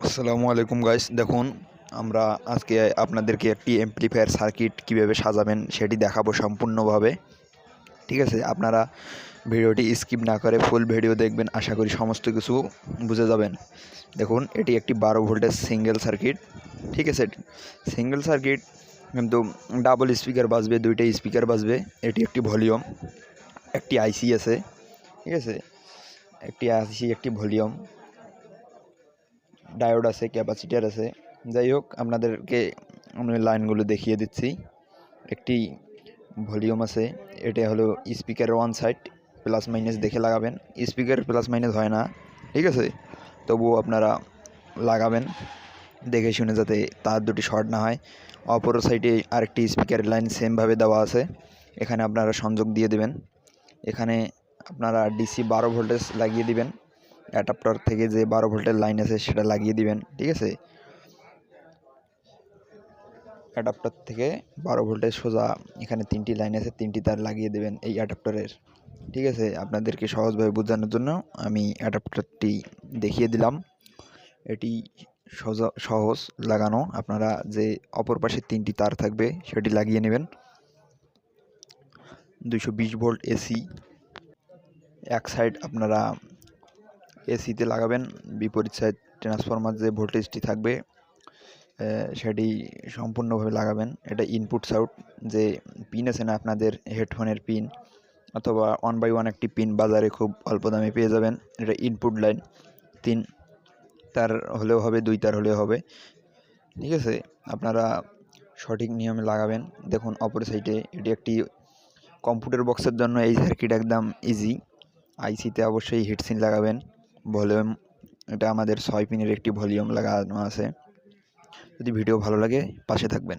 আসসালামু আলাইকুম গাইস, দেখুন আমরা আজকে আপনাদেরকে একটি এমপ্লিফায়ার সার্কিট কিভাবে সাজাবেন সেটি দেখাবো সম্পূর্ণভাবে। ঠিক আছে, আপনারা ভিডিওটি স্কিপ না করে ফুল ভিডিও দেখবেন, আশা করি সমস্ত কিছু বুঝে যাবেন। দেখুন, এটি একটি 12 ভোল্টের সিঙ্গেল সার্কিট। ঠিক আছে, সিঙ্গেল সার্কিট কিন্তু ডাবল স্পিকার বাজবে, দুইটা স্পিকার বাজবে। এটি একটি ভলিউম, একটি আইসি আছে। ঠিক আছে, একটি আইসি, একটি ভলিউম, ডায়োড আছে, ক্যাপাসিটার আছে। যাই হোক, আপনাদেরকে আমি লাইনগুলো দেখিয়ে দিচ্ছি। একটি ভলিউম আছে, এটা হলো স্পিকারের ওয়ান সাইড, প্লাস মাইনাস দেখে লাগাবেন। স্পিকার প্লাস মাইনাস হয় না, ঠিক আছে, তবুও আপনারা লাগাবেন দেখে শুনে, যাতে তার দুটি শর্ট না হয়। অপর সাইডে আরেকটি স্পিকারের লাইন সেমভাবে দেওয়া আছে, এখানে আপনারা সংযোগ দিয়ে দেবেন। এখানে আপনারা ডিসি 12 ভোল্টেজ লাগিয়ে দিবেন। অ্যাডাপ্টার থেকে যে 12 ভোল্টের লাইন আছে সেটা লাগিয়ে দিবেন। ঠিক আছে, অ্যাডাপ্টার থেকে 12 ভোল্টের সোজা এখানে 3টি লাইন আছে, 3টি তার লাগিয়ে দেবেন এই অ্যাডাপ্টারের। ঠিক আছে, আপনাদেরকে সহজভাবে বোঝানোর জন্য আমি অ্যাডাপ্টারটি দেখিয়ে দিলাম। এটি সহজ লাগানো। আপনারা যে অপর পাশে 3টি তার থাকবে সেটি লাগিয়ে নেবেন। 220 ভোল্ট এসি, এক সাইড আপনারা এসিতে লাগাবেন, বিপরীত সাইড ট্রান্সফরমার যে ভোল্টেজটি থাকবে সেটি সম্পূর্ণভাবে লাগাবেন। এটা ইনপুট আউট যে পিন আছে না আপনাদের হেডফোনের পিন, অথবা 1x1 একটি পিন বাজারে খুব অল্প দামে পেয়ে যাবেন। এটা ইনপুট লাইন, 3 তার হলেও হবে, 2 তার হলেও হবে। ঠিক আছে, আপনারা সঠিক নিয়মে লাগাবেন। দেখুন, অপর সাইডে এটি একটি কম্পিউটার বক্সের জন্য এই সার্কিট একদম ইজি। আইসিতে অবশ্যই হিটসিন লাগাবেন। ভলিউম, এটা আমাদের 6 পিনের একটি ভলিউম লাগানো আছে। যদি ভিডিও ভালো লাগে পাশে থাকবেন।